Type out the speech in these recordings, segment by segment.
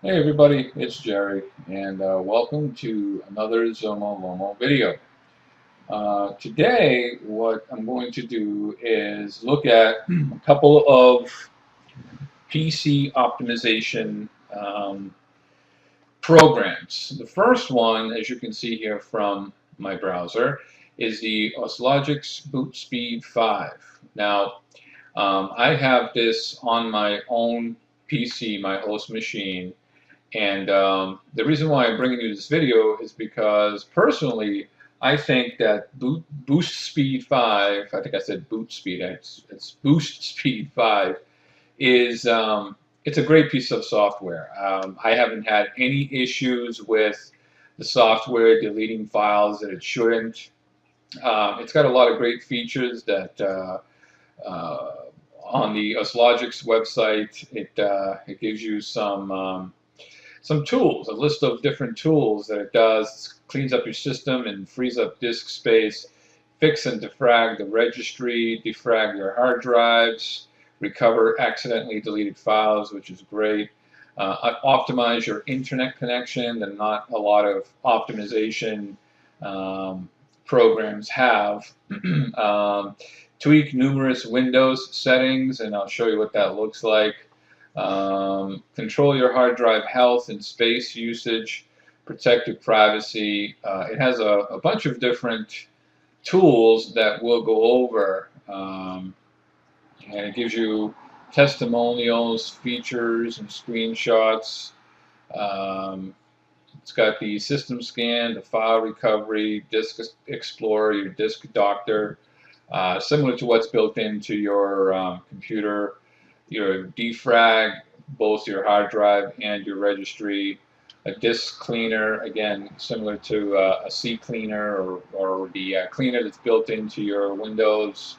Hey everybody, it's Jerry, and welcome to another Zomo Lomo video. Today, what I'm going to do is look at a couple of PC optimization programs. The first one, as you can see here from my browser, is the Auslogics Boot Speed 5. Now, I have this on my own PC, my host machine. And the reason why I'm bringing you this video is because personally, I think that Boost Speed 5, I think I said Boot Speed, it's Boost Speed 5, is it's a great piece of software. I haven't had any issues with the software deleting files that it shouldn't. It's got a lot of great features that uh, on the Auslogics website, it gives you some tools, a list of different tools that it does. It cleans up your system and frees up disk space, fix and defrag the registry, defrag your hard drives, recover accidentally deleted files, which is great. Optimize your internet connection, and not a lot of optimization programs have. um, Tweak numerous Windows settings, and I'll show you what that looks like. Control your hard drive health and space usage, protect your privacy. It has a bunch of different tools that we'll go over, and it gives you testimonials, features, and screenshots. Um, it's got the system scan, the file recovery, disk explorer, your disk doctor, similar to what's built into your computer. Your defrag, both your hard drive and your registry. A disk cleaner, again, similar to a C cleaner, or the cleaner that's built into your Windows.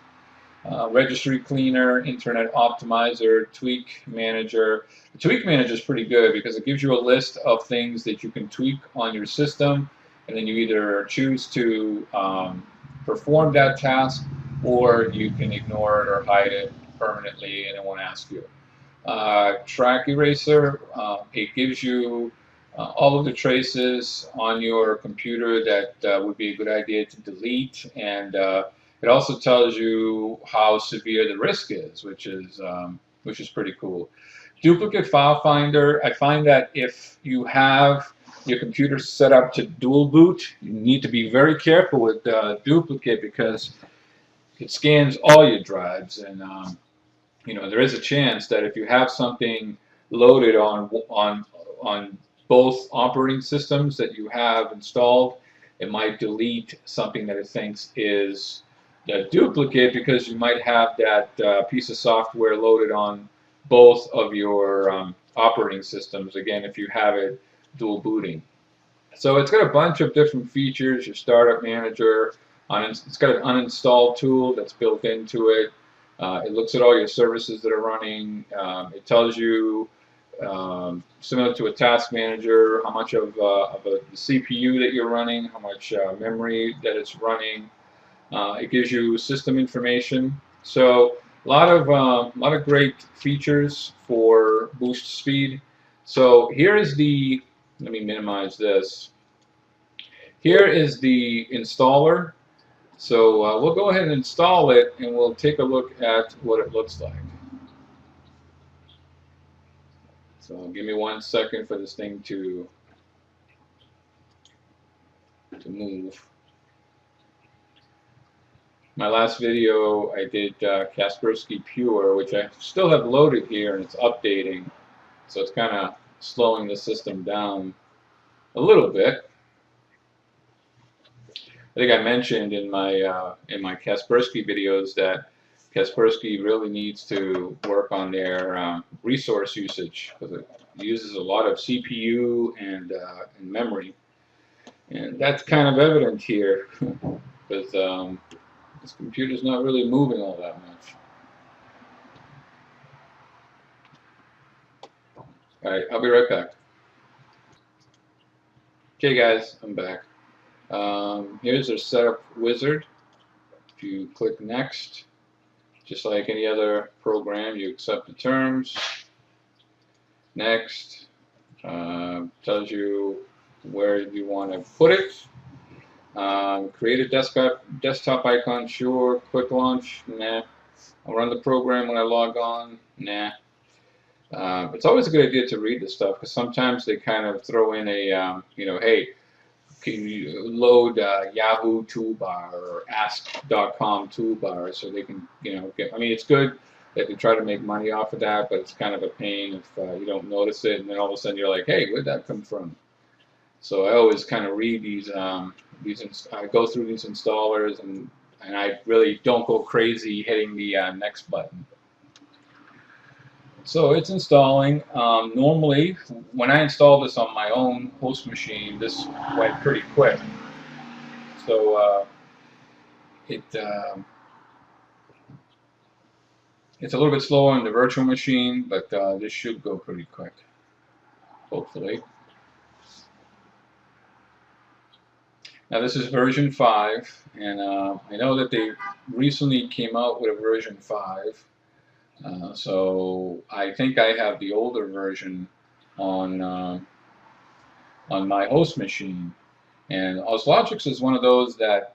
Registry cleaner, internet optimizer, tweak manager. The tweak manager is pretty good because it gives you a list of things that you can tweak on your system, and then you either choose to perform that task, or you can ignore it or hide it permanently and it won't ask you. Track eraser, it gives you all of the traces on your computer that would be a good idea to delete, and it also tells you how severe the risk is, which is pretty cool. Duplicate file finder, I find that if you have your computer set up to dual boot, you need to be very careful with duplicate, because it scans all your drives, and there is a chance that if you have something loaded on both operating systems that you have installed, it might delete something that it thinks is the duplicate, because you might have that piece of software loaded on both of your operating systems, again, if you have it dual booting. So it's got a bunch of different features. Your startup manager, it's got an uninstall tool that's built into it. It looks at all your services that are running. It tells you, similar to a task manager, how much of the CPU that you're running, how much memory that it's running. It gives you system information. So a lot of great features for boost speed. So here is the, let me minimize this. Here is the installer. So we'll go ahead and install it, and we'll take a look at what it looks like. So give me 1 second for this thing to move. My last video I did Kaspersky Pure, which I still have loaded here, and it's updating. So it's kind of slowing the system down a little bit. I think I mentioned in my Kaspersky videos that Kaspersky really needs to work on their resource usage, because it uses a lot of CPU and memory, and that's kind of evident here because this computer's not really moving all that much. All right, I'll be right back. Okay, guys, I'm back. Here's our setup wizard. If you click next, just like any other program, you accept the terms. Next, Tells you where you want to put it. Create a desktop icon, sure. Quick launch, nah. I'll run the program when I log on, nah. It's always a good idea to read this stuff because sometimes they kind of throw in a, hey, can you load Yahoo toolbar or Ask.com toolbar so they can, get. I mean, it's good that they try to make money off of that, but it's kind of a pain if you don't notice it, and then all of a sudden you're like, hey, where'd that come from? So I always kind of read these. I go through these installers, and I really don't go crazy hitting the next button. So it's installing. Normally, when I install this on my own host machine, this went pretty quick. So it's a little bit slower on the virtual machine, but this should go pretty quick, hopefully. Now this is version 5, and I know that they recently came out with a version 5. So I think I have the older version on my host machine, and Auslogics is one of those that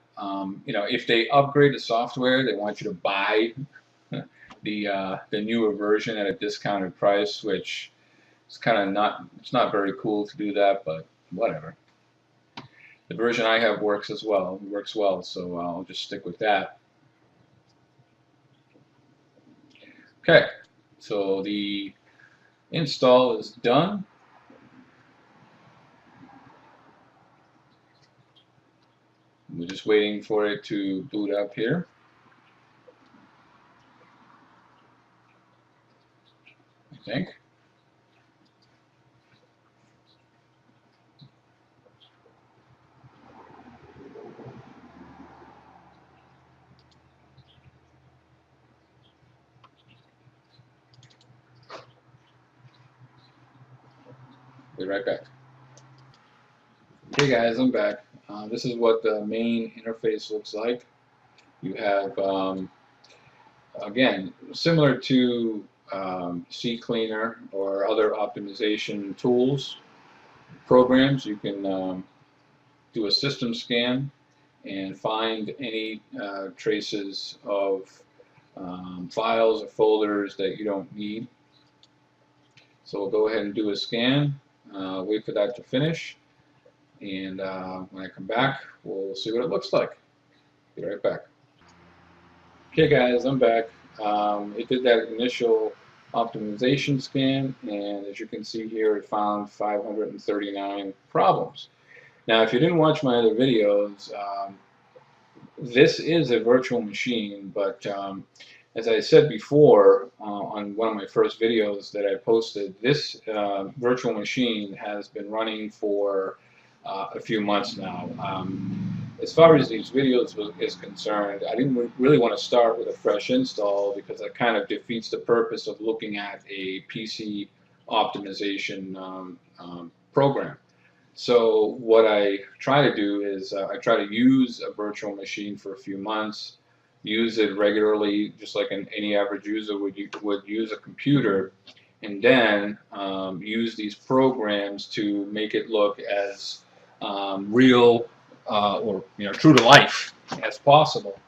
if they upgrade the software, they want you to buy the newer version at a discounted price, which is kind of not very cool to do that, but whatever. The version I have works as well. It works well, so I'll just stick with that. Okay, so the install is done. We're just waiting for it to boot up here. I think. Be right back. Hey guys, I'm back. This is what the main interface looks like. You have, again, similar to CCleaner or other optimization tools, programs, you can do a system scan and find any traces of files or folders that you don't need. So we'll go ahead and do a scan, wait for that to finish, and when I come back, we'll see what it looks like. Be right back. Okay guys, I'm back. It did that initial optimization scan, and as you can see here, it found 539 problems. Now, if you didn't watch my other videos, this is a virtual machine, but as I said before on one of my first videos that I posted, this virtual machine has been running for a few months now. As far as these videos is concerned, I didn't really want to start with a fresh install because that kind of defeats the purpose of looking at a PC optimization program. So what I try to do is I try to use a virtual machine for a few months, use it regularly, just like any average user would use a computer, and then use these programs to make it look as real or true to life as possible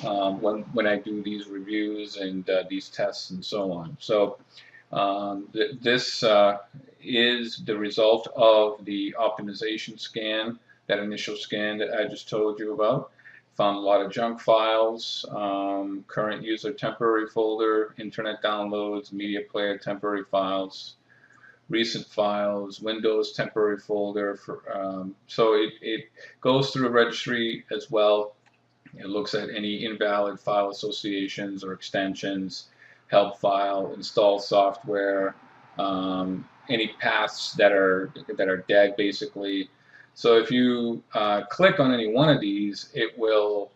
when I do these reviews and these tests and so on. So this is the result of the optimization scan, that initial scan that I just told you about. Found a lot of junk files, current user temporary folder, internet downloads, media player temporary files, recent files, Windows temporary folder. So it goes through a registry as well. It looks at any invalid file associations or extensions, help file, install software, any paths that are dead, basically. So if you click on any one of these, it will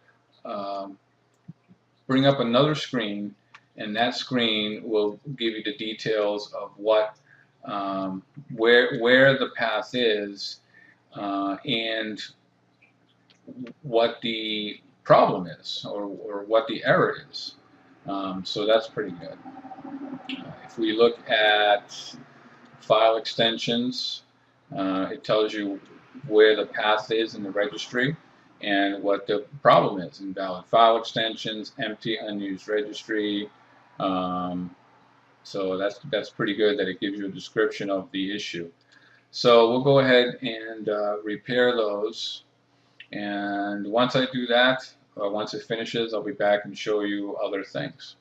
bring up another screen, and that screen will give you the details of what where the path is and what the problem is, or what the error is. So that's pretty good. If we look at file extensions. It tells you where the path is in the registry and what the problem is. Invalid file extensions, empty unused registry. So that's pretty good that it gives you a description of the issue. So we'll go ahead and repair those. And once I do that, once it finishes, I'll be back and show you other things.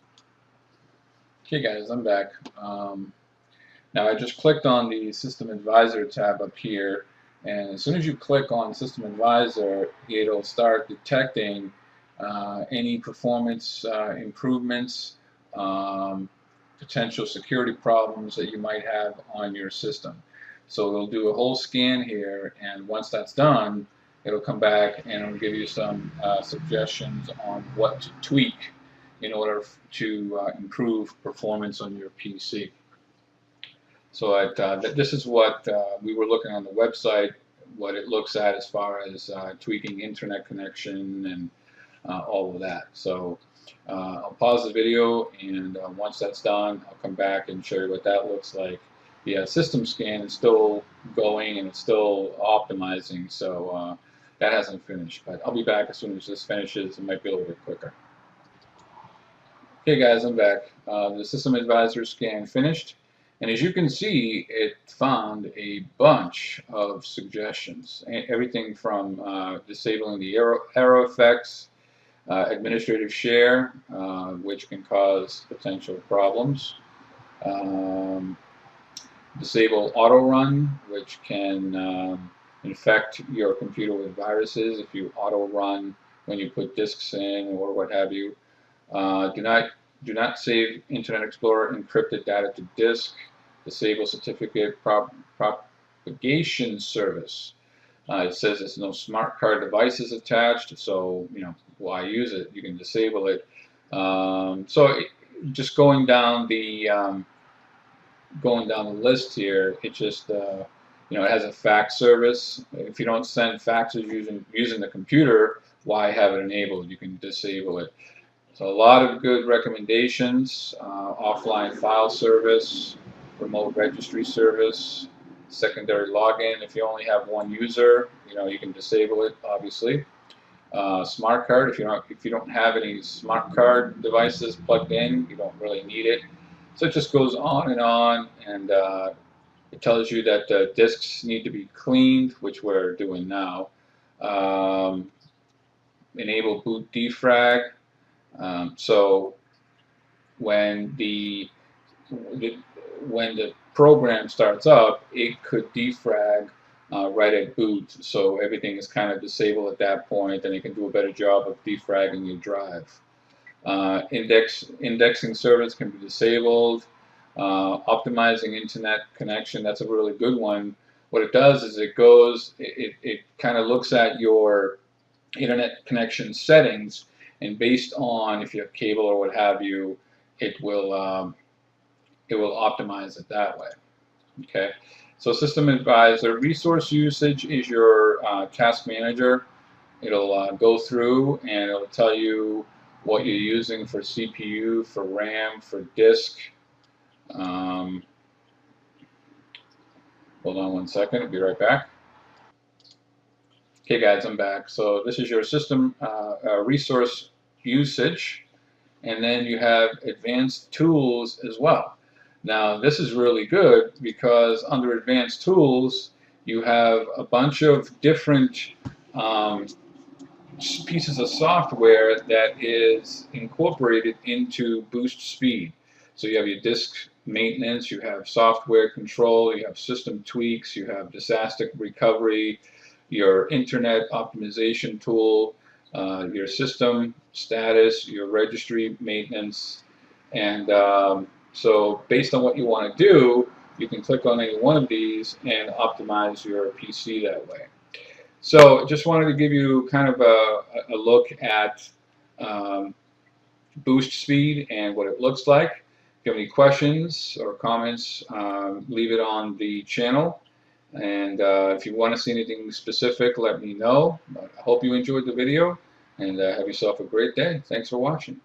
Okay guys, I'm back. Now I just clicked on the System Advisor tab up here, and as soon as you click on System Advisor, it'll start detecting any performance improvements, potential security problems that you might have on your system. So it'll do a whole scan here, and once that's done, it'll come back and it'll give you some suggestions on what to tweak in order to improve performance on your PC. So this is what we were looking on the website, what it looks at as far as tweaking internet connection and all of that. So I'll pause the video, and once that's done, I'll come back and show you what that looks like. The system scan is still going and it's still optimizing, so that hasn't finished. But I'll be back as soon as this finishes. It might be a little bit quicker. Okay guys, I'm back. The System Advisor scan finished, and as you can see, it found a bunch of suggestions. Everything from disabling the error effects, administrative share, which can cause potential problems, disable auto run, which can infect your computer with viruses if you auto run when you put disks in or what have you. Do not save Internet Explorer encrypted data to disk. Disable certificate propagation service. It says there's no smart card devices attached, so why use it? You can disable it. Just going down the list here, it just it has a fax service. If you don't send faxes using the computer, why have it enabled? You can disable it. So a lot of good recommendations: offline file service, remote registry service, secondary login. If you only have one user, you can disable it, obviously. Smart card. If you don't have any smart card devices plugged in, you don't really need it. So it just goes on, and it tells you that the disks need to be cleaned, which we're doing now. Enable boot defrag. So when the program starts up, it could defrag right at boot, so everything is kind of disabled at that point, and it can do a better job of defragging your drive. Indexing service can be disabled. Optimizing internet connection, that's a really good one. What it does is it kind of looks at your internet connection settings, and based on if you have cable or what have you, it will optimize it that way. Okay, so System Advisor resource usage is your task manager. It'll go through and it'll tell you what you're using for CPU, for RAM, for disk. Hold on one second, I'll be right back. Okay guys, I'm back. So this is your system resource usage, and then you have advanced tools as well. Now this is really good because under advanced tools you have a bunch of different pieces of software that is incorporated into boost speed. So you have your disk maintenance, you have software control, you have system tweaks, you have disaster recovery, your internet optimization tool, your system status, your registry maintenance, and so based on what you want to do, you can click on any one of these and optimize your PC that way. So just wanted to give you kind of a look at boost speed and what it looks like. If you have any questions or comments, leave it on the channel. And if you want to see anything specific, let me know. But I hope you enjoyed the video, and have yourself a great day. Thanks for watching.